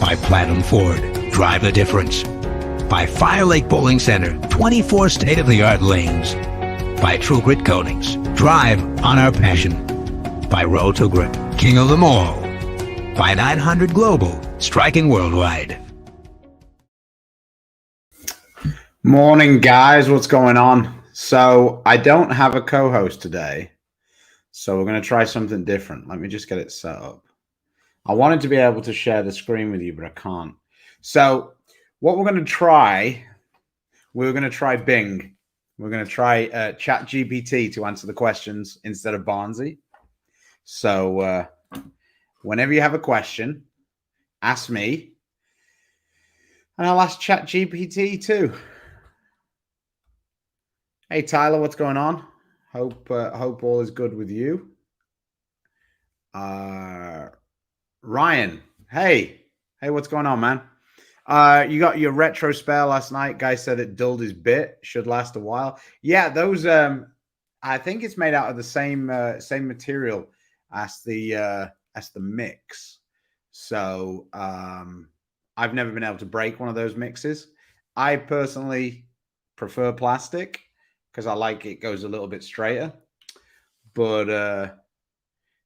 By Platinum Ford, drive the difference. By Fire Lake Bowling Center, 24 state-of-the-art lanes. By True Grit Coatings, drive on our passion. By Roto Grip, king of them all. By 900 Global, striking worldwide. Morning, guys. What's going on? So I don't have a co-host today, so we're going to try something different. Let me just get it set up. I wanted to be able to share the screen with you, but I can't. So what we're going to try, we're going to try Bing. We're going to try ChatGPT to answer the questions instead of Barnsey. So whenever you have a question, ask me, and I'll ask ChatGPT too. Hey, Tyler, what's going on? Hope all is good with you. Ryan, hey, what's going on, man? You got your retro spare last night. Guy said it dulled his bit. Should last a while. Yeah, those. I think it's made out of the same material as the mix. So I've never been able to break one of those mixes. I personally prefer plastic because I like it goes a little bit straighter. But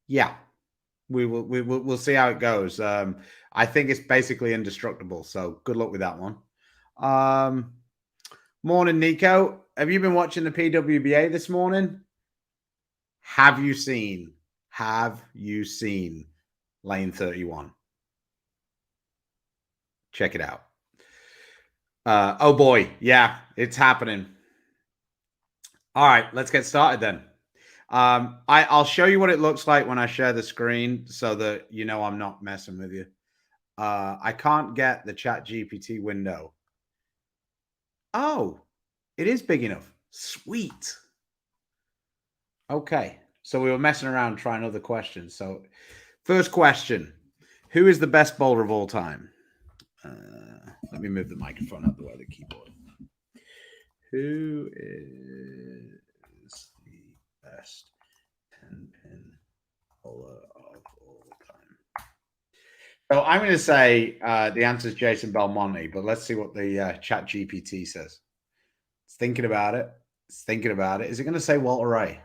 yeah. We'll see how it goes. I think it's basically indestructible. So good luck with that one. Morning, Nico. Have you been watching the PWBA this morning? Have you seen Lane 31? Check it out. Oh boy, yeah, it's happening. All right, let's get started then. I'll show you what it looks like when I share the screen so that you know I'm not messing with you. I can't get the ChatGPT window. Oh, it is big enough. Sweet. Okay, so we were messing around trying other questions. So first question, who is the best bowler of all time? Let me move the microphone out the way of the keyboard. Who is the best 10-pin bowler of all time? So I'm going to say the answer is Jason Belmonte, but let's see what the Chat GPT says. It's thinking about it. Is it going to say Walter Ray?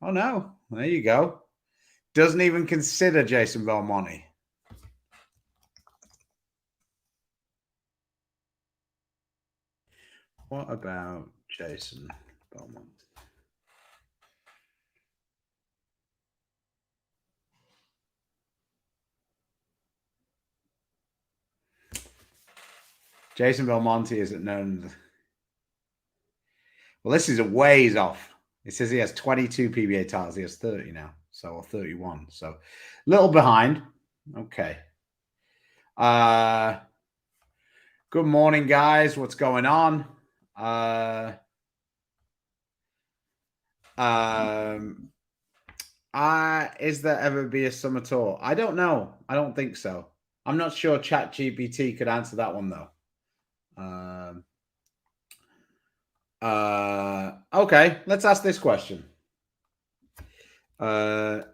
Oh, no. There you go. Doesn't even consider Jason Belmonte. What about Jason Belmonte? Jason Belmonte isn't known. Well, this is a ways off. It says he has 22 PBA titles. He has 30 now, or 31. So a little behind. Okay. Good morning, guys. What's going on? Is there ever be a summer tour? I don't know. I don't think so. I'm not sure ChatGPT could answer that one though. Okay, let's ask this question. I've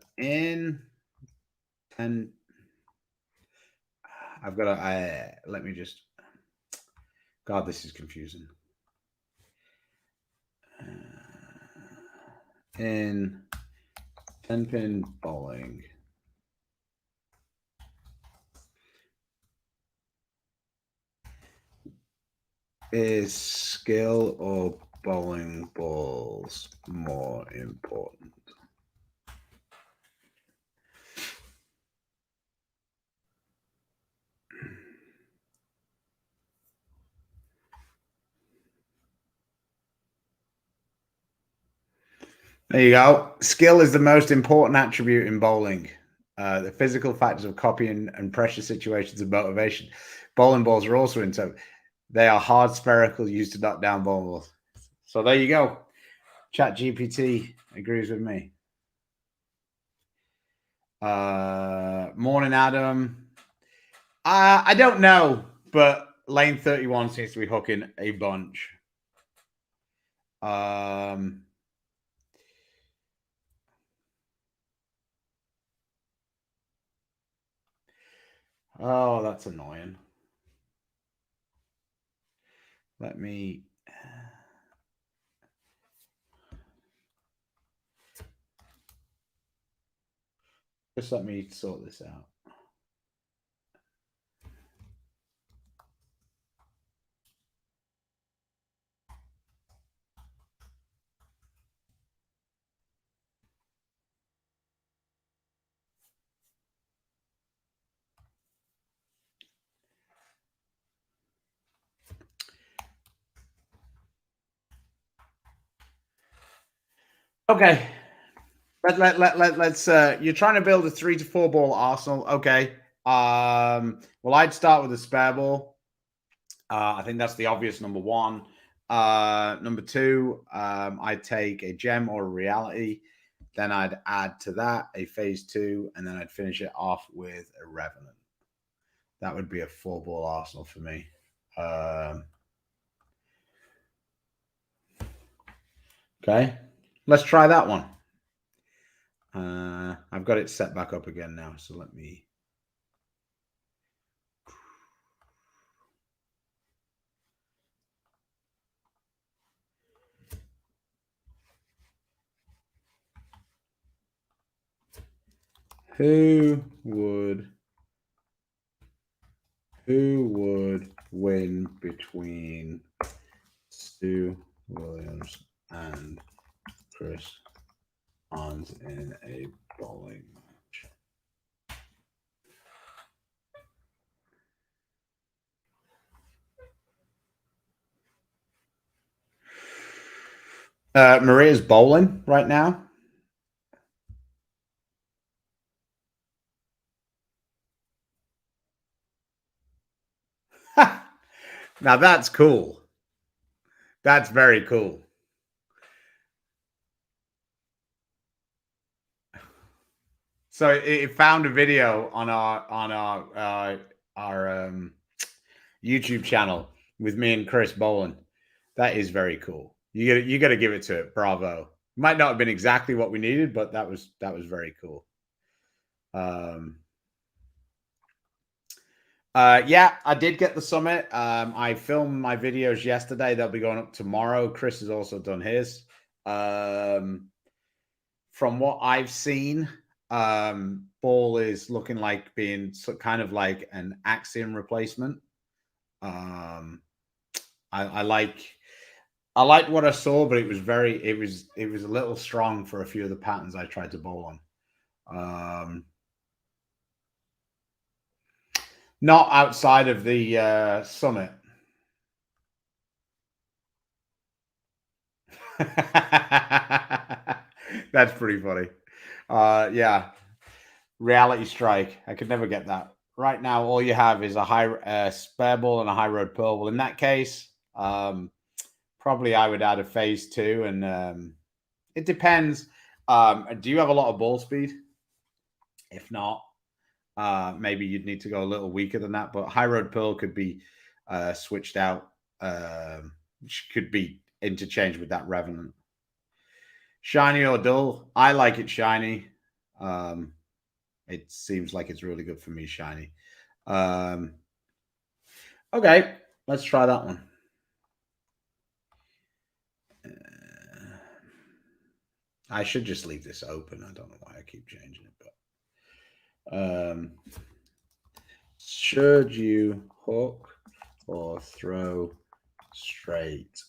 got to let me just. God, this is confusing. In 10-pin bowling, is skill or bowling balls more important? There you go. Skill is the most important attribute in bowling. The physical factors of copying and pressure situations and motivation. Bowling balls are also into. They are hard spherical used to knock down bowling balls. So there you go. ChatGPT agrees with me. Morning, Adam. I don't know, but Lane 31 seems to be hooking a bunch. Oh, that's annoying. Let me... Just let me sort this out. Okay. Let's you're trying to build a 3 to 4 ball arsenal. Okay. Well, I'd start with a spare ball. I think that's the obvious number one. Number two, I'd take a gem or a reality. Then I'd add to that a phase two, and then I'd finish it off with a revenant. That would be a 4 ball arsenal for me. Okay. Let's try that one. I've got it set back up again now, so let me... Who would win between Stu Williams and Chris Hans in a bowling match? Maria's bowling right now. Now that's cool. That's very cool. So it found a video on our YouTube channel with me and Chris bowling. That is very cool. You got to give it to it. Bravo. Might not have been exactly what we needed, but that was very cool. Yeah, I did get the summit. I filmed my videos yesterday. They'll be going up tomorrow. Chris has also done his. From what I've seen, ball is looking like being kind of like an Axiom replacement. I like what I saw, but it was a little strong for a few of the patterns I tried to bowl on. Not outside of the summit. That's pretty funny. Yeah, reality strike. I could never get that. Right now, all you have is a high spare ball and a high road pearl. Well, in that case, probably I would add a phase two, and it depends. Do you have a lot of ball speed? If not, maybe you'd need to go a little weaker than that. But high road pearl could be switched out, which could be interchanged with that revenant. Shiny or dull? I like it shiny. It seems like it's really good for me shiny. Okay, let's try that one. I should just leave this open. I don't know why I keep changing it, but should you hook or throw straight?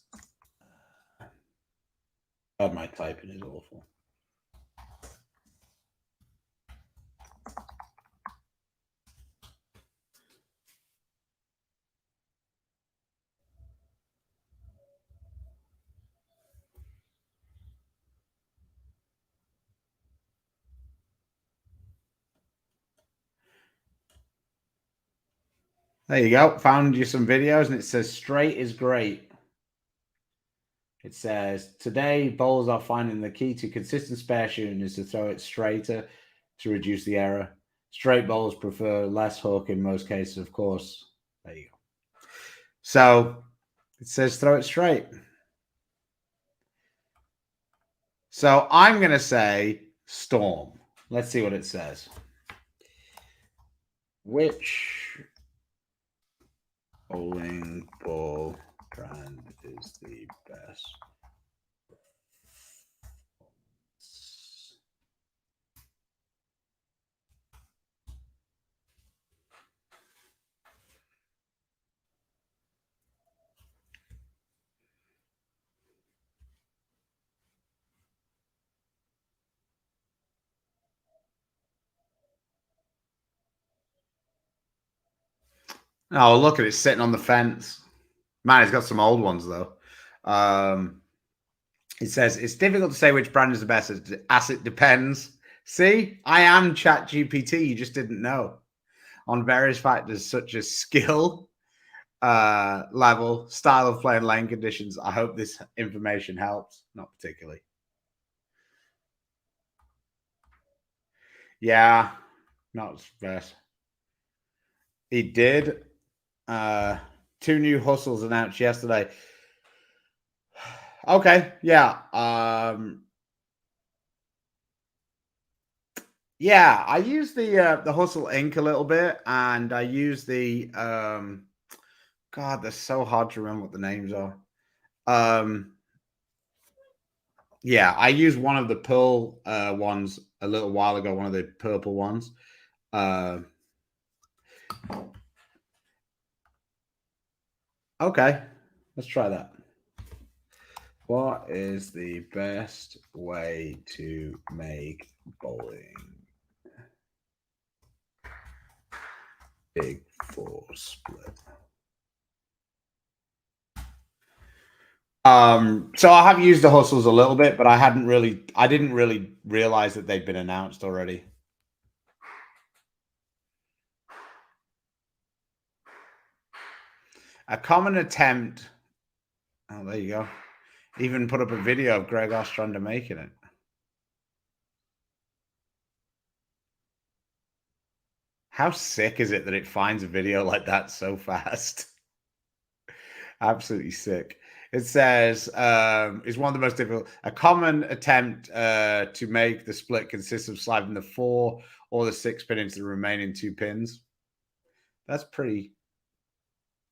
God, my typing is awful. There you go. Found you some videos, and it says straight is great. It says today bowlers are finding the key to consistent spare shooting is to throw it straighter to reduce the error. Straight bowlers prefer less hook in most cases, of course. There you go. So it says throw it straight. So I'm going to say storm. Let's see what it says. Which bowling ball brand is the best? Oh, look at it sitting on the fence. Man, it's got some old ones though. It says it's difficult to say which brand is the best as it depends. See, I am ChatGPT. You just didn't know. On various factors such as skill, level, style of play, and lane conditions. I hope this information helps. Not particularly. Yeah, not best. He did. Two new hustles announced yesterday. Okay, yeah. Yeah, I use the Hustle Inc. a little bit, and I use the God, they're so hard to remember what the names are. Yeah, I used one of the pearl ones a little while ago, one of the purple ones. Okay, let's try that. What is the best way to make bowling big four split? So I have used the hustles a little bit, but I didn't really realize that they'd been announced already. A common attempt. Oh, there you go. Even put up a video of Greg Ostrander making it. How sick is it that it finds a video like that so fast? Absolutely sick. It says, is one of the most difficult. A common attempt to make the split consists of sliding the 4 or the 6 pin into the remaining 2 pins. That's pretty.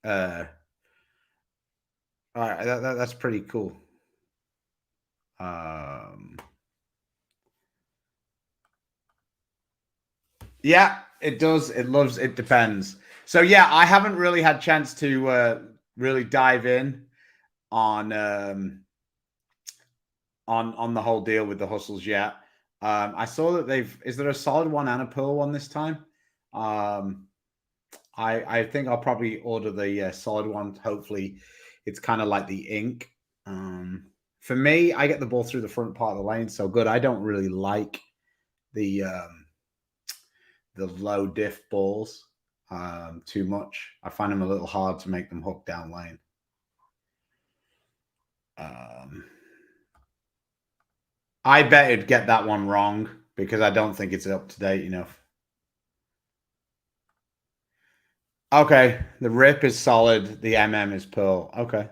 All right, that's pretty cool. Yeah, it does. It loves. It depends. So yeah, I haven't really had chance to really dive in on the whole deal with the hustles yet. I saw that is there a solid one and a pearl one this time? I think I'll probably order the solid one. Hopefully, it's kind of like the ink. For me, I get the ball through the front part of the lane so good. I don't really like the low diff balls too much. I find them a little hard to make them hook down lane. I bet it'd get that one wrong because I don't think it's up to date enough. Okay, the rip is solid. The is pearl. Okay.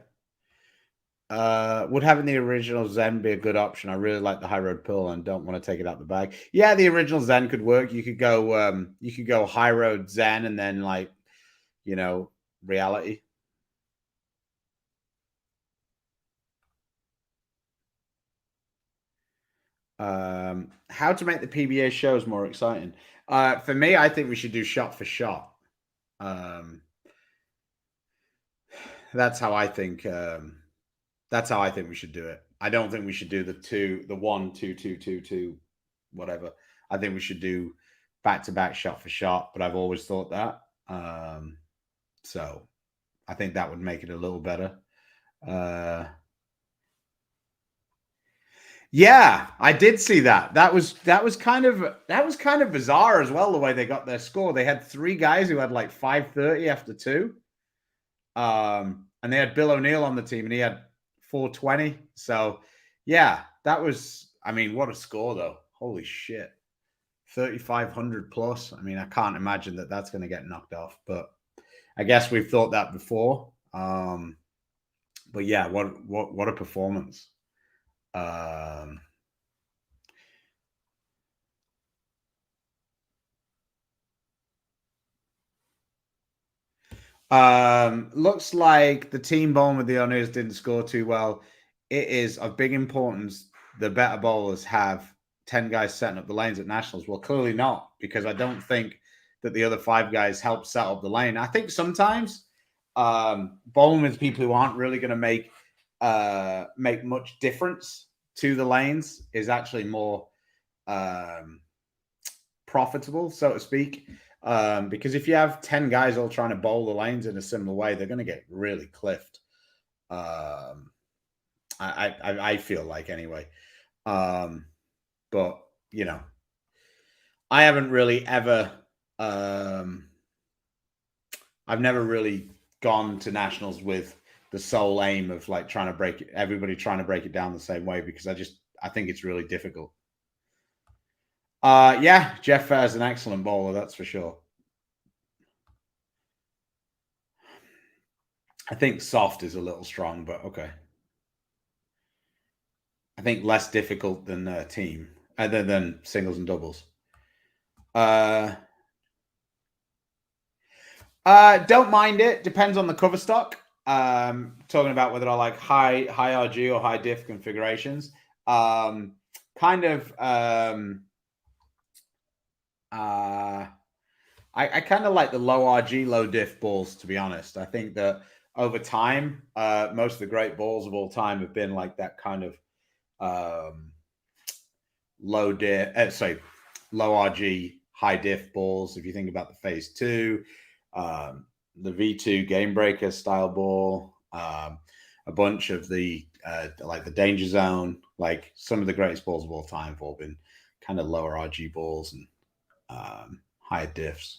Would having the original Zen be a good option? I really like the high road pearl and don't want to take it out the bag. Yeah, the original Zen could work. You could go high road Zen and then reality. How to make the PBA shows more exciting? For me, I think we should do shot for shot. That's how I think. That's how I think we should do it. I don't think we should do the 1, 2, 2, 2, 2, whatever. I think we should do back to back shot for shot. But I've always thought that. So I think that would make it a little better. Yeah, I did see that. That was kind of bizarre as well, the way they got their score. They had 3 guys who had like 530 after 2. And they had Bill O'Neill on the team and he had 420. So yeah, that was, I mean, what a score though. Holy shit. 3,500 plus. I mean, I can't imagine that that's going to get knocked off, but I guess we've thought that before. But yeah, what a performance. Looks like the team bowling with the Owners didn't score too well. It is of big importance. The better bowlers have 10 guys setting up the lanes at Nationals. Well, clearly not, because I don't think that the other 5 guys help set up the lane. I think sometimes bowling with people who aren't really going to make much difference to the lanes is actually more profitable, so to speak. Because if you have 10 guys all trying to bowl the lanes in a similar way, they're going to get really cliffed. I feel like anyway. But you know, I haven't really ever. I've never really gone to Nationals with the sole aim of like trying to break it, everybody trying to break it down the same way, because I think it's really difficult. Yeah, Jeff Fair's an excellent bowler, that's for sure. I think soft is a little strong, but okay. I think less difficult than team, other than singles and doubles. Don't mind it. Depends on the cover stock. Talking about whether I like high RG or high diff configurations. I kind of like the low RG, low diff balls, to be honest. I think that over time, most of the great balls of all time have been like that kind of low RG, high diff balls. If you think about the Phase 2, the V2 Game Breaker style ball, a bunch of the like the Danger Zone, like some of the greatest balls of all time have all been kind of lower RG balls and higher diffs.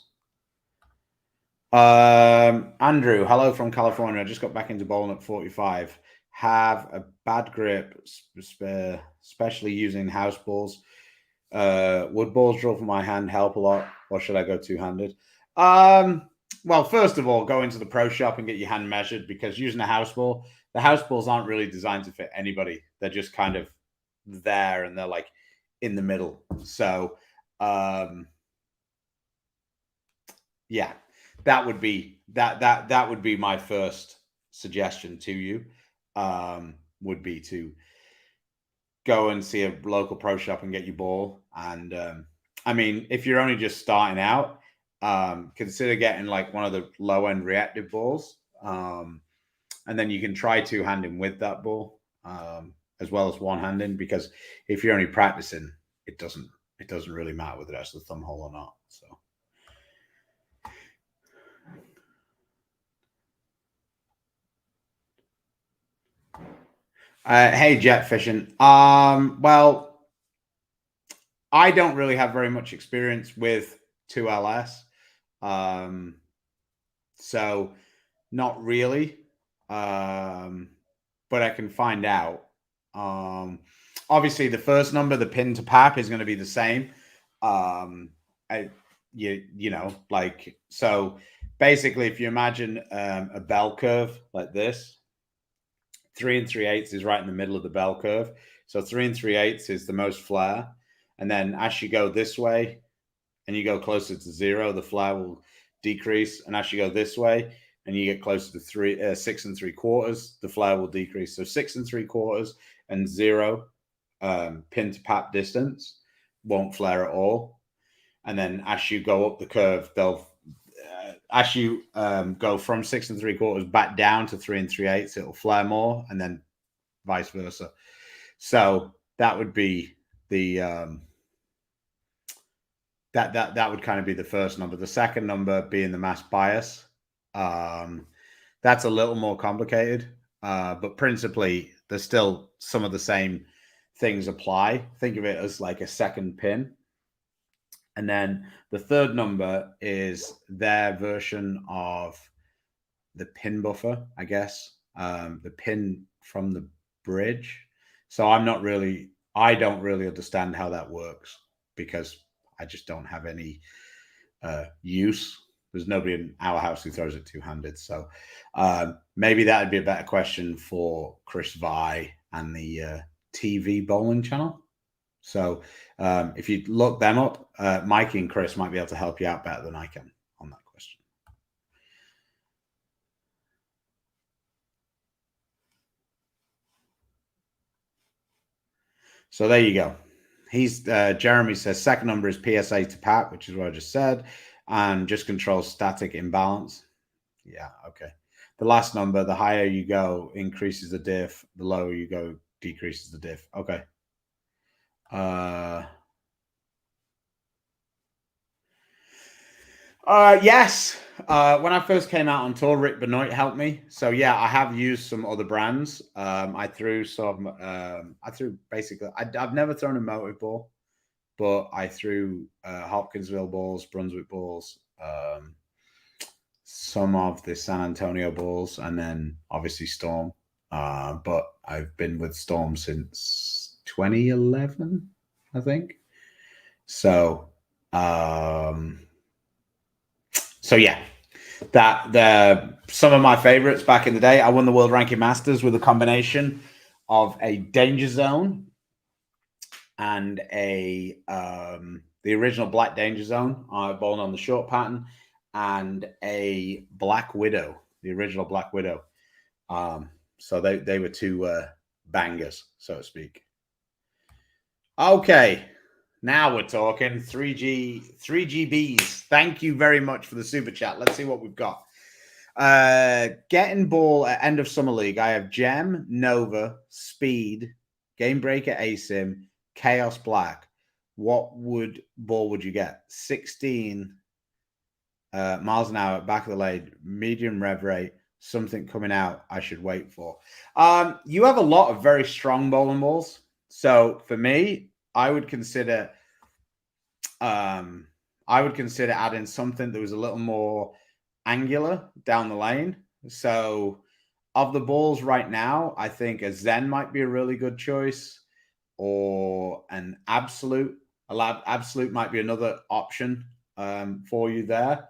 Andrew, hello from California. I just got back into bowling at 45. Have a bad grip, especially using house balls. Would balls draw from my hand help a lot, or should I go two-handed? Well, first of all, go into the pro shop and get your hand measured, because using a house ball, the house balls aren't really designed to fit anybody. They're just kind of there and they're like in the middle. So, yeah, that would be that would be my first suggestion to you. Would be to go and see a local pro shop and get your ball. And I mean, if you're only just starting out, consider getting like one of the low end reactive balls, and then you can try two-handing with that ball, as well as one-handing, because if you're only practicing, it doesn't really matter whether that's the thumb hole or not. So. Hey, Jet Fishing. Well, I don't really have very much experience with 2LS. So not really. But I can find out. Obviously the first number, the pin to pap, is going to be the same. You know, like, so basically if you imagine a bell curve like this, 3 3/8 is right in the middle of the bell curve. So 3 3/8 is the most flare. And then as you go this way and you go closer to 0, the flare will decrease. And as you go this way and you get closer to 6 3/4, the flare will decrease. So 6 3/4 and 0 pin to pap distance won't flare at all. And then as you go up the curve, as you go from 6 3/4 back down to 3 3/8, it'll flare more, and then vice versa. So that would be the that would kind of be the first number. The second number being the mass bias. That's a little more complicated, but principally there's still some of the same things apply. Think of it as like a second pin. And then the third number is their version of the pin buffer, I guess, the pin from the bridge. So I don't really understand how that works, because I just don't have any use. There's nobody in our house who throws it two-handed. So maybe that would be a better question for Chris Vi and the TV bowling channel. So if you look them up, Mikey and Chris might be able to help you out better than I can on that question. So there you go. He's Jeremy says second number is PSA to Pat, which is what I just said, and just controls static imbalance. Yeah, okay. The last number, the higher you go, increases the diff. The lower you go, decreases the diff. Okay. Yes. When I first came out on tour, Rick Benoit helped me. So yeah, I have used some other brands. I threw some. I threw basically. I've never thrown a motive ball, but I threw Hopkinsville balls, Brunswick balls, some of the San Antonio balls, and then obviously Storm. But I've been with Storm since 2011, I think. So, so yeah, that some of my favorites back in the day. I won the World Ranking Masters with a combination of a Danger Zone and a the original Black Danger Zone, bowling on the short pattern, and a Black Widow, the original Black Widow. So they were two bangers, so to speak. Okay, now we're talking 3GBs. Thank you very much for the super chat. Let's see what we've got. Getting ball at end of summer league. I have Gem, Nova, Speed, Game Breaker, ASIM, Chaos Black. What ball would you get? 16 miles an hour, back of the lane, medium rev rate, something coming out I should wait for. You have a lot of very strong bowling balls. So for me, I would consider adding something that was a little more angular down the lane. So of the balls right now, I think a Zen might be a really good choice, or an Absolute. A Lab Absolute might be another option for you there.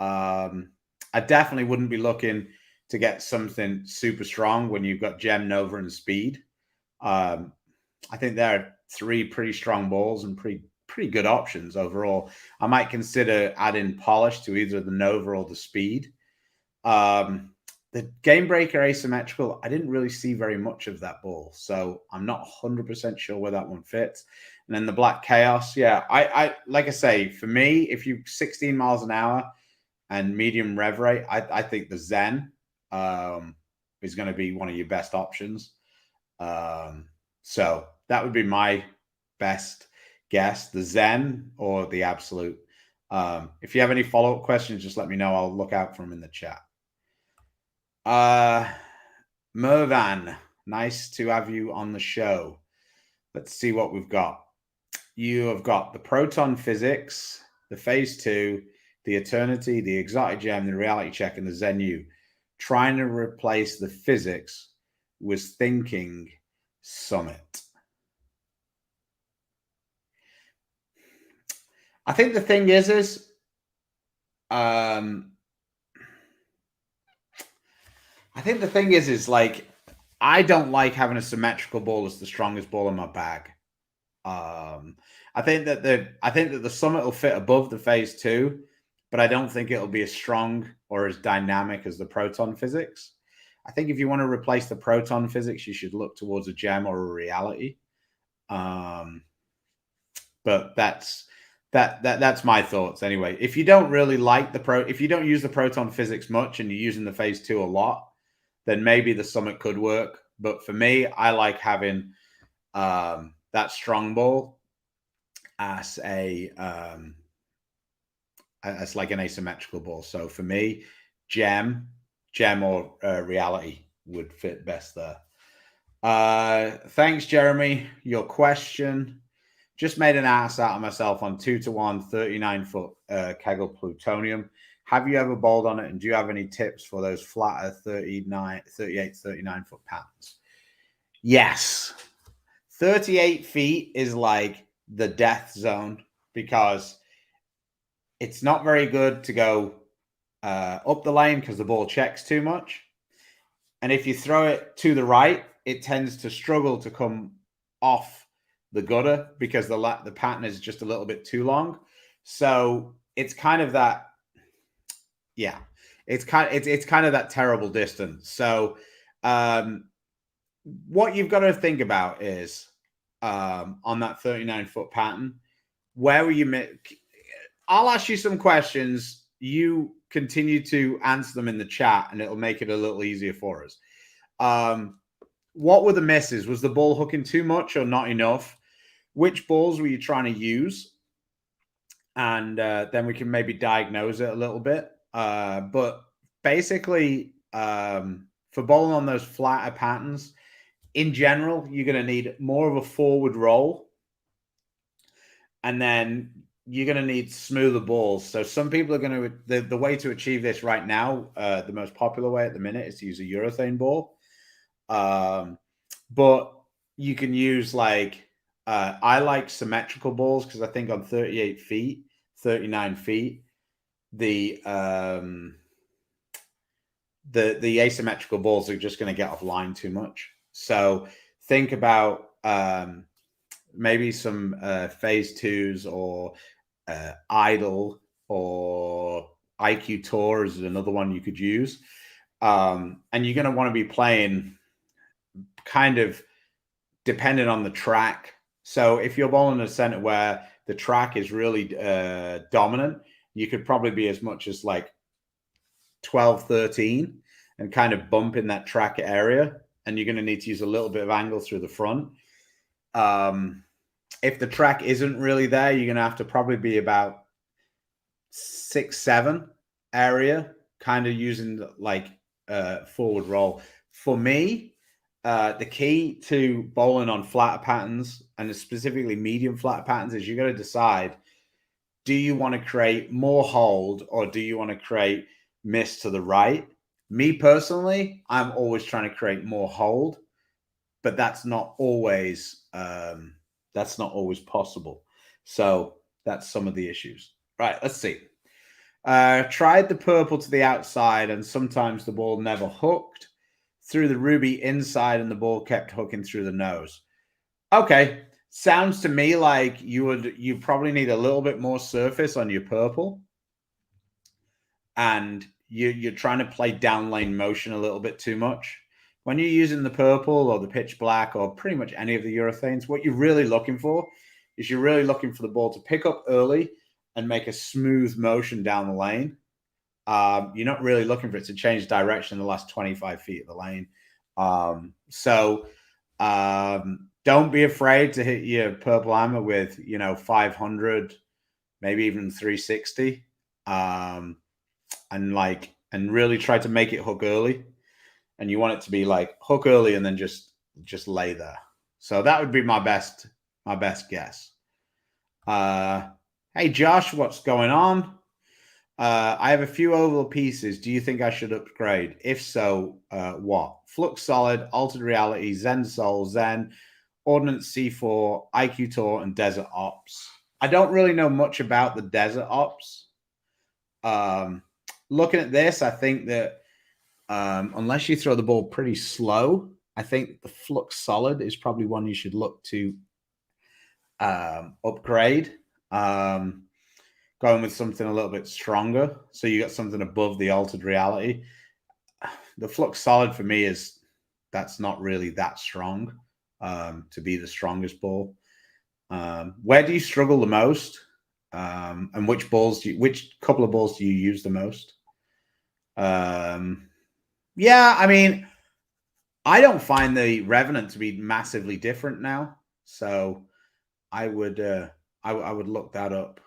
I definitely wouldn't be looking to get something super strong when you've got Gem, Nova, and Speed. I think there are three pretty strong balls and pretty good options overall. I might consider adding polish to either the Nova or the Speed. The Game Breaker asymmetrical, I didn't really see very much of that ball, so I'm not 100% sure where that one fits. And then the Black Chaos, yeah, I like I say, for me, if you 16 miles an hour and medium rev rate, I think the Zen is going to be one of your best options. So that would be my best guess, the Zen or the Absolute. If you have any follow-up questions, just let me know. I'll look out for them in the chat. Mervan, nice to have you on the show. Let's see what we've got. You have got the Proton Physics, the Phase 2, the Eternity, the Exotic Gem, the Reality Check, and the Zen U. Trying to replace the physics was thinking Summit. I think the thing is like, I don't like having a symmetrical ball as the strongest ball in my bag. I think that the Summit will fit above the Phase 2, but I don't think it'll be as strong or as dynamic as the Proton Physics. I think if you want to replace the Proton Physics, you should look towards a Gem or a Reality. But that's my thoughts anyway. If you don't really like if you don't use the Proton Physics much and you're using the Phase 2 a lot, then maybe the Summit could work. But for me, I like having that strong ball as like an asymmetrical ball. So for me, Gem or Reality would fit best there. Thanks, Jeremy. Your question. Just made an ass out of myself on 2-1 39-foot Kegel plutonium. Have you ever bowled on it, and do you have any tips for those flatter 38, 39-foot patterns? Yes. 38 feet is like the death zone because it's not very good to go up the lane because the ball checks too much. And if you throw it to the right, it tends to struggle to come off the gutter because the pattern is just a little bit too long. So it's kind of that, yeah, it's kind of that terrible distance. So what you've got to think about is on that 39-foot pattern. Where were you? I'll ask you some questions. You continue to answer them in the chat, and it'll make it a little easier for us. What were the misses? Was the ball hooking too much or not enough? Which balls were you trying to use? And then we can maybe diagnose it a little bit. But basically, for bowling on those flatter patterns, in general, you're going to need more of a forward roll. And then you're going to need smoother balls. So some people are going to, the way to achieve this right now, the most popular way at the minute is to use a urethane ball. But you can use like, I like symmetrical balls because I think on 38 feet, 39 feet, the asymmetrical balls are just going to get offline too much. So think about maybe some phase twos or idle or IQ Tour is another one you could use. And you're going to want to be playing kind of dependent on the track. So if you're bowling in a center where the track is really dominant, you could probably be as much as like 12, 13 and kind of bump in that track area. And you're going to need to use a little bit of angle through the front. If the track isn't really there, you're going to have to probably be about 6, 7 area, kind of using like forward roll. For me, the key to bowling on flatter patterns, and specifically medium flatter patterns, is you got to decide, do you want to create more hold or do you want to create miss to the right? Me personally, I'm always trying to create more hold, but that's not always possible. So that's some of the issues. Right, let's see. Tried the purple to the outside, and sometimes the ball never hooked. Threw the ruby inside, and the ball kept hooking through the nose. Okay, sounds to me like you probably need a little bit more surface on your purple, and you're trying to play down lane motion a little bit too much. When you're using the purple or the pitch black or pretty much any of the urethanes, what you're really looking for is you're really looking for the ball to pick up early and make a smooth motion down the lane. You're not really looking for it to change direction in the last 25 feet of the lane. So don't be afraid to hit your purple hammer with, 500, maybe even 360. And really try to make it hook early. And you want it to be like hook early and then just lay there. So that would be my best guess. Hey Josh, what's going on? I have a few oval pieces. Do you think I should upgrade? If so, what? Flux Solid, Altered Reality, Zen Soul, Zen, Ordnance C4, IQ Tour, and Desert Ops. I don't really know much about the Desert Ops. Looking at this, I think that unless you throw the ball pretty slow, I think the Flux Solid is probably one you should look to upgrade. Going with something a little bit stronger, so you got something above the Altered Reality. The Flux Solid for me that's not really that strong to be the strongest ball. Where do you struggle the most? And which couple of balls do you use the most? Yeah, I mean, I don't find the Revenant to be massively different now, so I would look that up.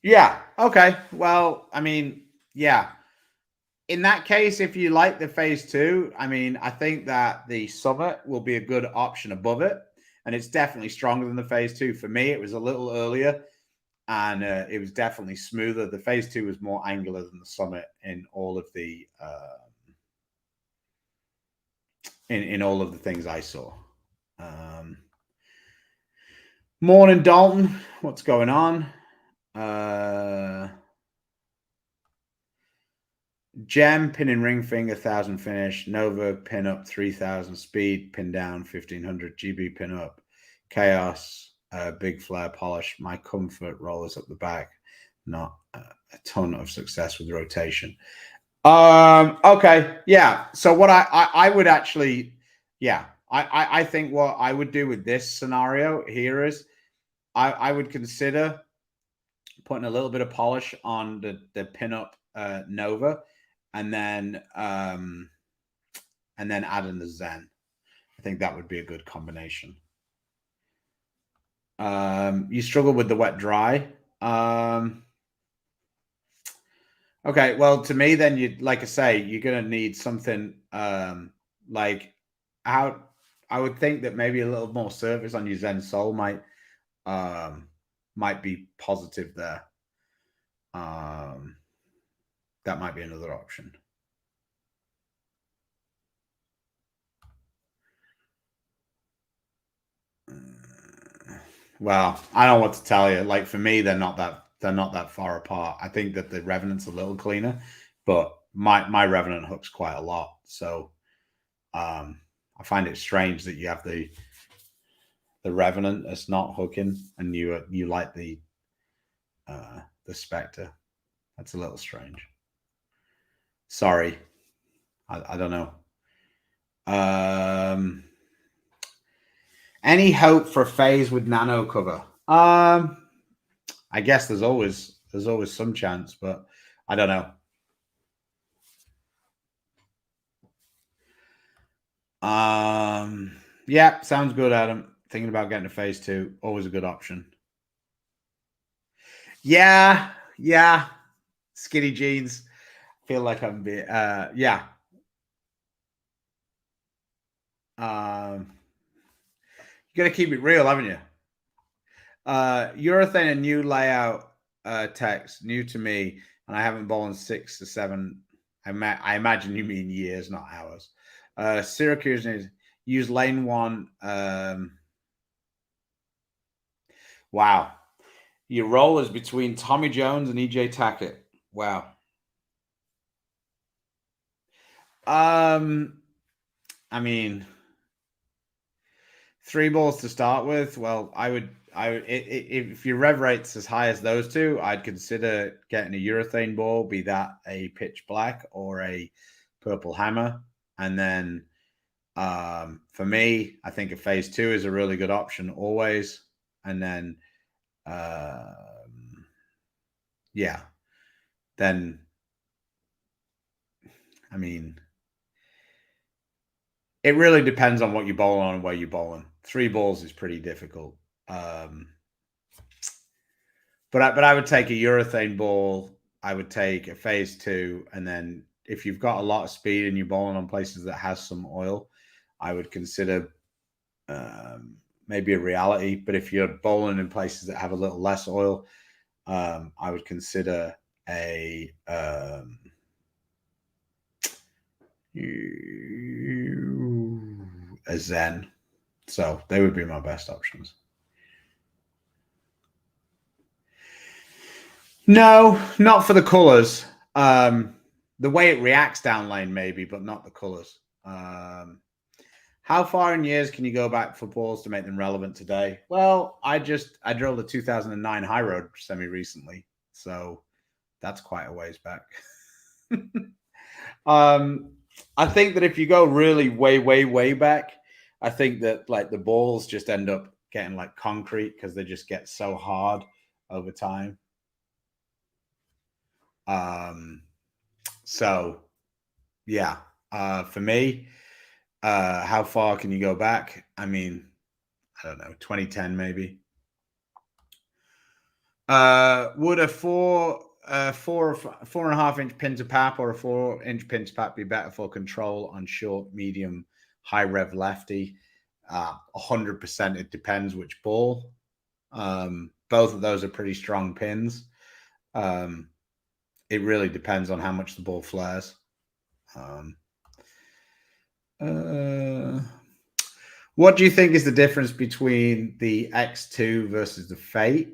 Yeah, okay. Well, I mean, yeah. In that case, if you like the phase 2, I mean, I think that the Summit will be a good option above it, and it's definitely stronger than the phase 2. For me, it was a little earlier, and it was definitely smoother. The phase 2 was more angular than the Summit in all of the in all of the things I saw. Morning, Dalton. What's going on? Gem, pin in ring finger, 1,000 finish. Nova, pin up, 3,000 speed. Pin down, 1,500 GB pin up. Chaos, big flare polish. My comfort, rollers up the back. Not a ton of success with rotation. Okay. Yeah. So what I would actually, yeah, I think what I would do with this scenario here is I would consider putting a little bit of polish on the pinup Nova, and then adding the Zen. I think that would be a good combination. You struggle with the wet dry. Okay, well, to me, then you, like I say, you're gonna need something like how I would think that maybe a little more surface on your Zen Soul might be positive there. That might be another option. Well, I don't know what to tell you. Like for me, they're not that far apart. I think that the Revenant's a little cleaner, but my Revenant hooks quite a lot. So I find it strange that you have the Revenant that's not hooking, and you like the Spectre. That's a little strange. Sorry, I don't know. Any hope for a phase with nano cover? I guess there's always some chance, but I don't know. Yeah, sounds good, Adam. Thinking about getting to phase 2, always a good option. Yeah, skinny jeans. Feel like I'm yeah. You gotta keep it real, haven't you? Urethane, a new layout text, new to me, and I haven't bowled in 6 to 7. I imagine you mean years, not hours. Syracuse needs use lane 1. Wow. Your role is between Tommy Jones and EJ Tackett. Wow. I mean, 3 balls to start with. Well, if your rev rate's as high as those two, I'd consider getting a urethane ball, be that a pitch black or a purple hammer. And then for me, I think a phase 2 is a really good option always. And then yeah, then I mean, it really depends on what you bowl on and where you're bowling. 3 balls is pretty difficult. But I would take a urethane ball. I would take a phase 2, and then if you've got a lot of speed and you're bowling on places that has some oil, I would consider maybe a reality. But if you're bowling in places that have a little less oil, I would consider a Zen. So they would be my best options. No, not for the colors. The way it reacts down lane, maybe, but not the colors. How far in years can you go back for balls to make them relevant today? Well, I drilled a 2009 high road semi recently, so that's quite a ways back. I think that if you go really way back, I think that like the balls just end up getting like concrete because they just get so hard over time. So yeah, for me, how far can you go back? I mean, I don't know, 2010 maybe. Would a 4.5 inch pin to pap or a 4-inch pin to pap be better for control on short, medium, high rev lefty? 100%. It depends which ball. Both of those are pretty strong pins. It really depends on how much the ball flares. What do you think is the difference between the X2 versus the Fate?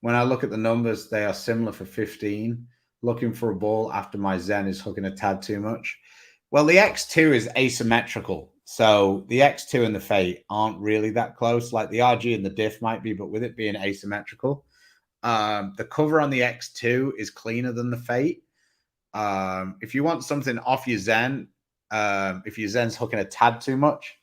When I look at the numbers, they are similar for 15. Looking for a ball after my Zen is hooking a tad too much. Well, the X2 is asymmetrical. So the X2 and the Fate aren't really that close. Like the RG and the Diff might be, but with it being asymmetrical, the cover on the X2 is cleaner than the Fate. If you want something off your Zen, if your Zen's hooking a tad too much,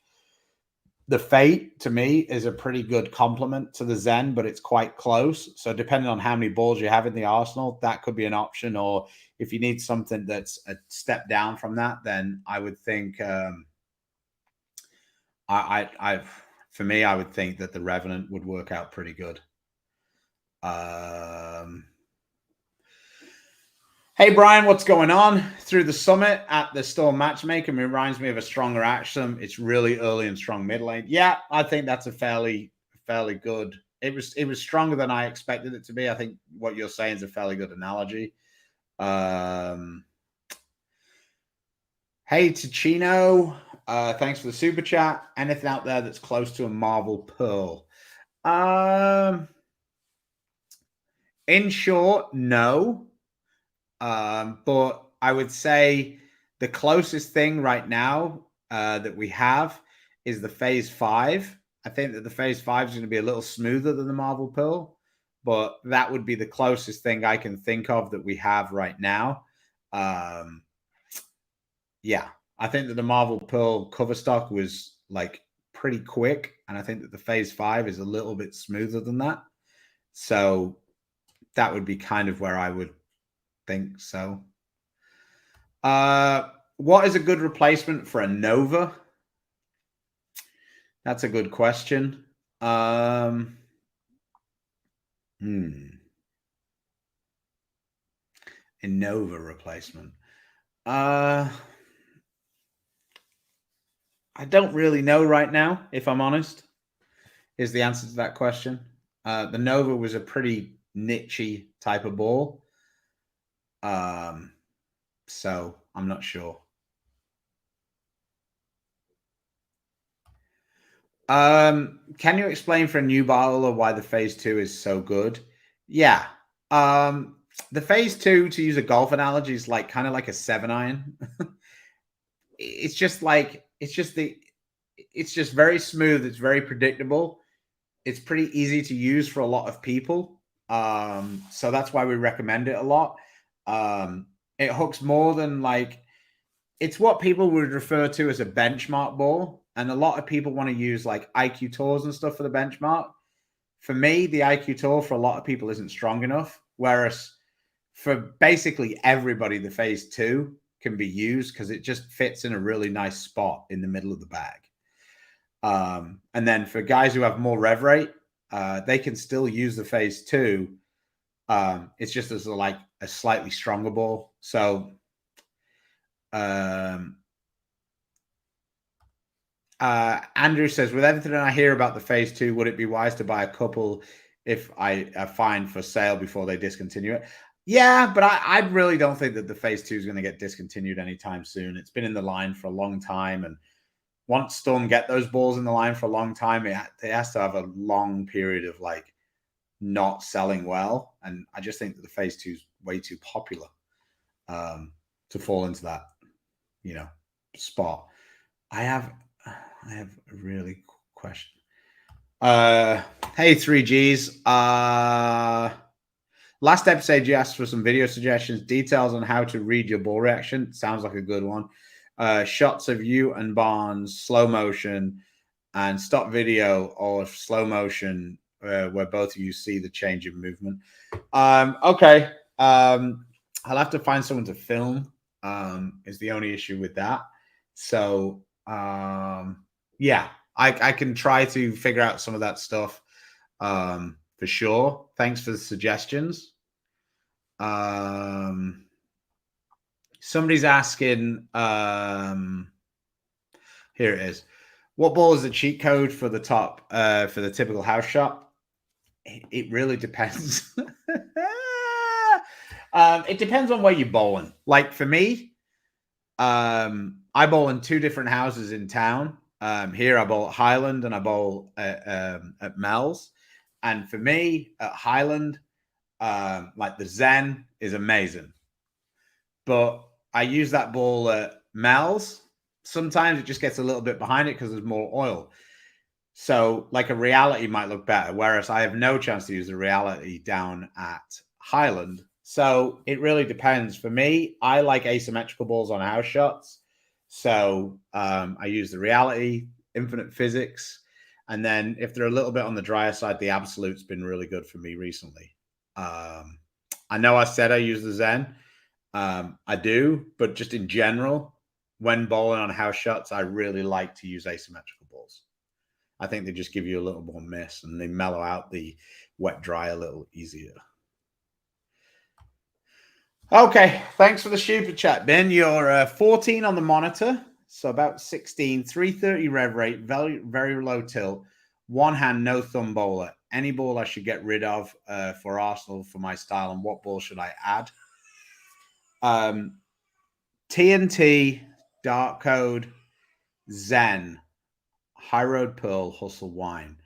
the Fate to me is a pretty good complement to the Zen, but it's quite close. So depending on how many balls you have in the arsenal, that could be an option. Or if you need something that's a step down from that, then I would think for me, I would think that the Revenant would work out pretty good. Hey, Brian, what's going on? Through the summit at the Storm Matchmaker reminds me of a stronger Action. It's really early and strong mid lane. Yeah, I think that's a fairly good. It was stronger than I expected it to be. I think what you're saying is a fairly good analogy. Hey, Ticino, thanks for the super chat. Anything out there that's close to a Marvel Pearl? In short, no. But I would say the closest thing right now that we have is the Phase 5. I think that the Phase 5 is going to be a little smoother than the Marvel Pearl, but that would be the closest thing I can think of that we have right now. Yeah, I think that the Marvel Pearl cover stock was like pretty quick, and I think that the Phase 5 is a little bit smoother than that. So that would be kind of where I would think so. What is a good replacement for a Nova? That's a good question. A Nova replacement. I don't really know right now, if I'm honest, is the answer to that question. The Nova was a pretty niche-y type of ball. So I'm not sure. Can you explain for a new bowler why the Phase 2 is so good? Yeah. The Phase 2, to use a golf analogy, is like kind of like a 7-iron. It's just very smooth. It's very predictable. It's pretty easy to use for a lot of people. So that's why we recommend it a lot. It hooks more than it's what people would refer to as a benchmark ball. And a lot of people want to use like IQ tours and stuff for the benchmark. For me, the IQ tour for a lot of people isn't strong enough. Whereas for basically everybody, the Phase 2 can be used because it just fits in a really nice spot in the middle of the bag. And then for guys who have more rev rate, they can still use the Phase 2. It's just as a slightly stronger ball. So Andrew says, with everything I hear about the Phase 2, would it be wise to buy a couple if I find for sale before they discontinue it? Yeah, but I really don't think that the Phase 2 is going to get discontinued anytime soon. It's been in the line for a long time, and once Storm get those balls in the line for a long time, it has to have a long period of not selling well. And I just think that the Phase 2 is way too popular to fall into that, spot. I have a really cool question. Hey, 3Gs. Last episode, you asked for some video suggestions, details on how to read your ball reaction. Sounds like a good one. Shots of you and Barnes, slow motion, and stop video or slow motion where both of you see the change in movement. Okay. I'll have to find someone to film is the only issue with that. So, yeah, I can try to figure out some of that stuff for sure. Thanks for the suggestions. Somebody's asking, here it is. What ball is the cheat code for the top, for the typical house shot? It really depends. It depends on where you're bowling. Like for me, I bowl in 2 different houses in town. Here I bowl at Highland and I bowl at Mel's. And for me at Highland, the Zen is amazing. But I use that ball at Mel's. Sometimes it just gets a little bit behind it because there's more oil. So a reality might look better, whereas I have no chance to use a reality down at Highland. So it really depends. For me, I like asymmetrical balls on house shots. So I use the reality, infinite physics. And then if they're a little bit on the drier side, the absolute's been really good for me recently. I know I said I use the Zen. I do, but just in general, when bowling on house shots, I really like to use asymmetrical balls. I think they just give you a little more miss and they mellow out the wet dry a little easier. Okay, thanks for the super chat, Ben. You're 14 on the monitor, so about 16, 330 rev rate, very, very low tilt, one hand, no thumb bowler. Any ball I should get rid of for Arsenal for my style, and what ball should I add? TNT, Dark Code, Zen, High Road Pearl, Hustle Wine.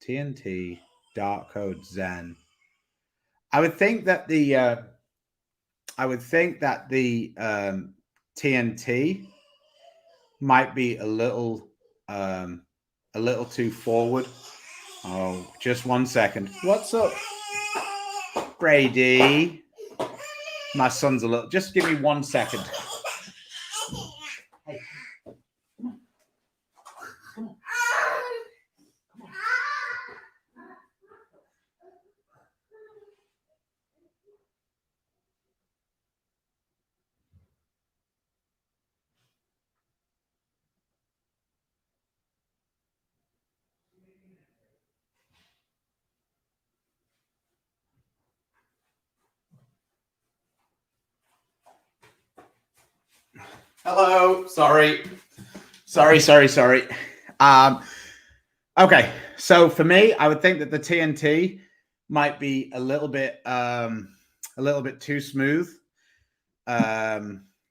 TNT, Dark Code, Zen. I would think that the TNT might be a little too forward. Oh, just 1 second. What's up, Brady? My son's a little. Just give me 1 second. Hey. Come on. Hello. Sorry. Okay. So for me, I would think that the TNT might be a little bit too smooth,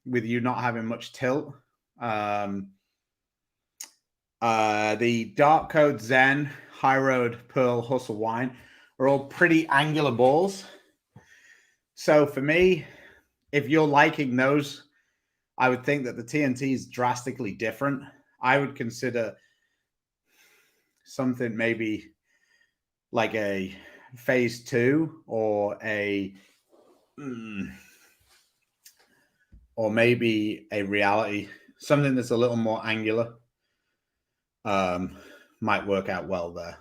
with you not having much tilt. The Dark Code, Zen, High Road, Pearl, Hustle, Wine are all pretty angular balls. So for me, if you're liking those, I would think that the TNT is drastically different. I would consider something maybe like a phase 2 or maybe a reality, something that's a little more angular. Might work out well there.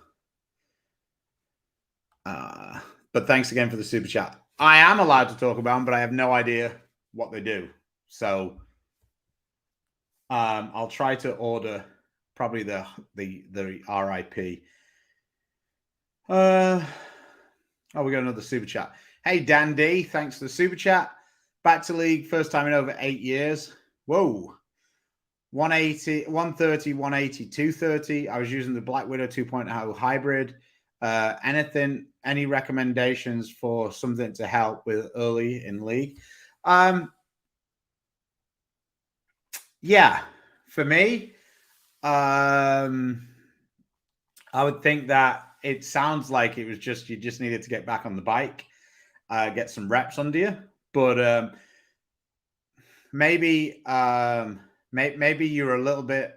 But thanks again for the super chat. I am allowed to talk about them, but I have no idea what they do. So I'll try to order probably the RIP. We got another super chat. Hey, Dan D, thanks for the super chat. Back to league, first time in over 8 years. Whoa. 180, 130, 180, 230. I was using the Black Widow 2.0 hybrid. Any recommendations for something to help with early in league? Yeah, for me, I would think that it sounds like it was just you just needed to get back on the bike, get some reps under you, but maybe you're a little bit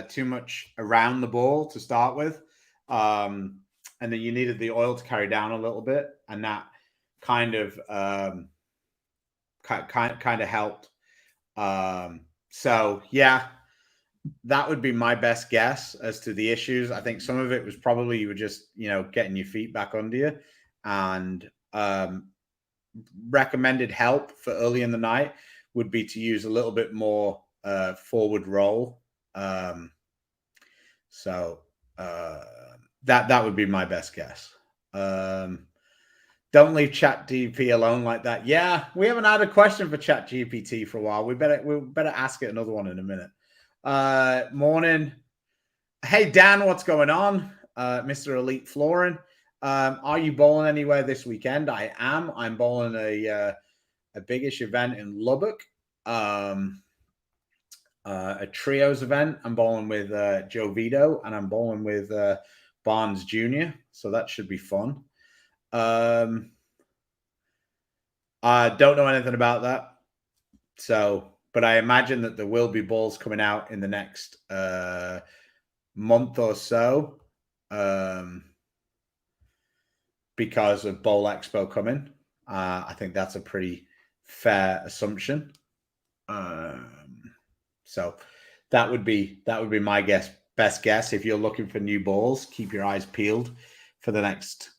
too much around the ball to start with, and then you needed the oil to carry down a little bit, and that kind of helped. So yeah, that would be my best guess as to the issues. I think some of it was probably you were just, getting your feet back under you, and recommended help for early in the night would be to use a little bit more forward roll. So that would be my best guess. Don't leave ChatGPT alone like that. Yeah, we haven't had a question for ChatGPT for a while. We better ask it another one in a minute. Morning. Hey, Dan, what's going on? Mr. Elite Florin. Are you bowling anywhere this weekend? I am. I'm bowling a biggish event in Lubbock. A trios event. I'm bowling with Joe Vito, and I'm bowling with Barnes Jr. So that should be fun. I don't know anything about that. So, but I imagine that there will be balls coming out in the next month or so, because of Bowl Expo coming. I think that's a pretty fair assumption. So that would be my best guess. If you're looking for new balls, keep your eyes peeled for the next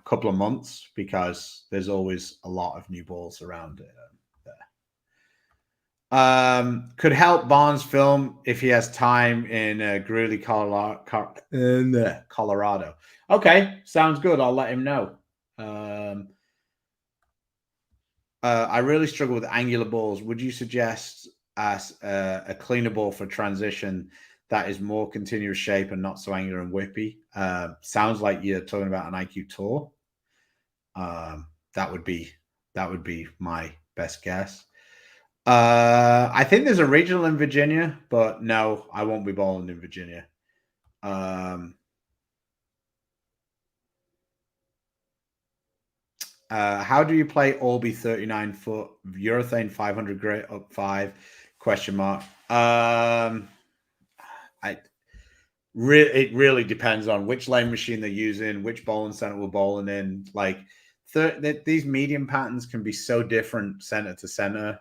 couple of months, because there's always a lot of new balls around there. Could help Barnes film if he has time in Greeley, Colorado. Okay, sounds good. I'll let him know. I really struggle with angular balls. Would you suggest as a cleaner ball for transition that is more continuous shape and not so angular and whippy? Sounds like you're talking about an IQ Tour. That would be my best guess. I think there's a regional in Virginia, but no, I won't be bowling in Virginia. How do you play Orby 39-foot urethane 500 grit up 5? Question mark. It really depends on which lane machine they're using, which bowling center we're bowling in. Like these medium patterns can be so different center to center,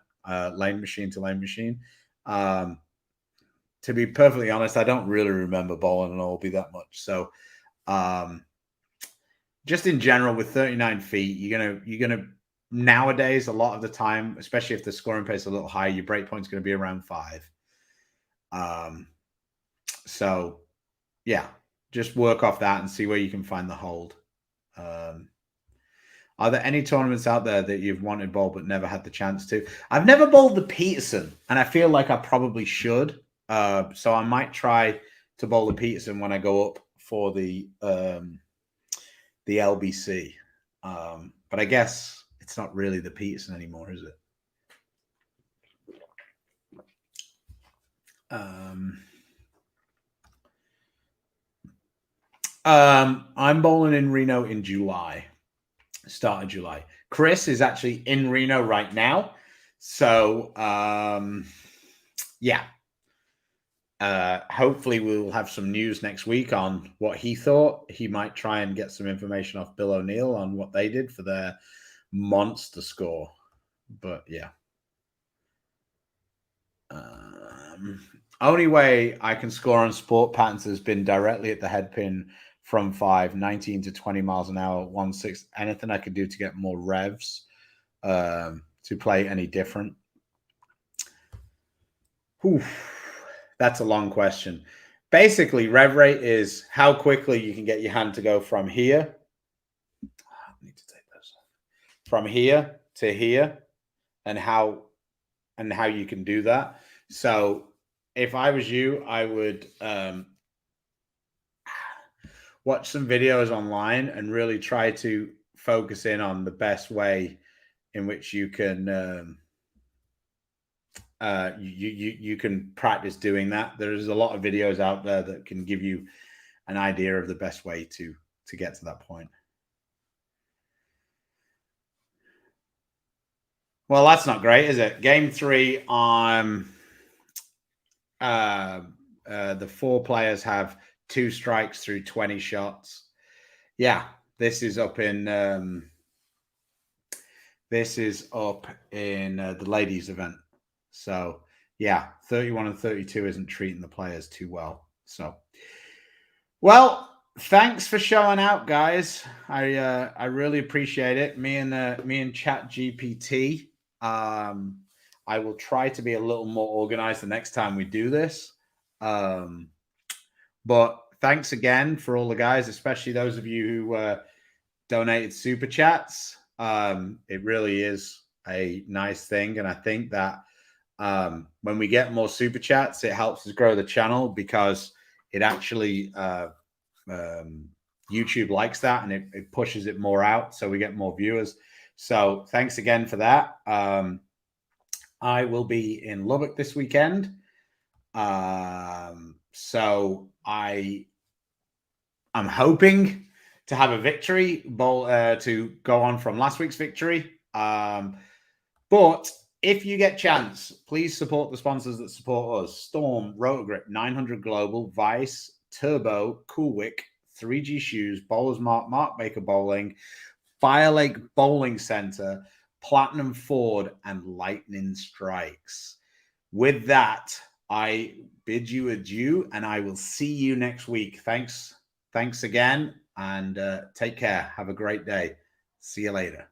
lane machine to lane machine. To be perfectly honest, I don't really remember bowling an Orby that much. So, just in general, with 39 feet, you're gonna nowadays, a lot of the time, especially if the scoring pace is a little higher, your break point's going to be around 5. So yeah, just work off that and see where you can find the hold. Are there any tournaments out there that you've wanted bowl but never had the chance to? I've never bowled the Peterson, and I feel like I probably should. So I might try to bowl the Peterson when I go up for the LBC. But I guess it's not really the Peterson anymore, is it? I'm bowling in Reno in July, start of July. Chris is actually in Reno right now. So, yeah. Hopefully we'll have some news next week on what he thought. He might try and get some information off Bill O'Neill on what they did for their monster score. But yeah. Only way I can score on sport patterns has been directly at the head pin from 5, 19 to 20 miles an hour, 1/6. Anything I could do to get more revs to play any different? That's a long question. Basically, rev rate is how quickly you can get your hand to go from here. I need to take this from here to here, and how you can do that. So if I was you, I would watch some videos online and really try to focus in on the best way in which you can you can practice doing that. There's a lot of videos out there that can give you an idea of the best way to get to that point. Well, that's not great, is it? Game 3 on the 4 players have 2 strikes through 20 shots. Yeah, this is up in the ladies event. So yeah, 31 and 32 isn't treating the players too well. So, well, thanks for showing out, guys. I really appreciate it. Me and ChatGPT. I will try to be a little more organized the next time we do this. But thanks again for all the guys, especially those of you who donated super chats. It really is a nice thing, and I think that when we get more super chats, it helps us grow the channel, because it actually YouTube likes that, and it pushes it more out, so we get more viewers. So thanks again for that. I will be in Lubbock this weekend. So I'm hoping to have a victory to go on from last week's victory. But if you get chance, please support the sponsors that support us: Storm, Rotogrip, 900 Global, Vice, Turbo, Coolwick, 3G Shoes, Bowler's Mark, Mark Baker Bowling, Fire Lake Bowling Center, Platinum Ford, and Lightning Strikes. With that, I bid you adieu, and I will see you next week. Thanks again, and take care. Have a great day. See you later.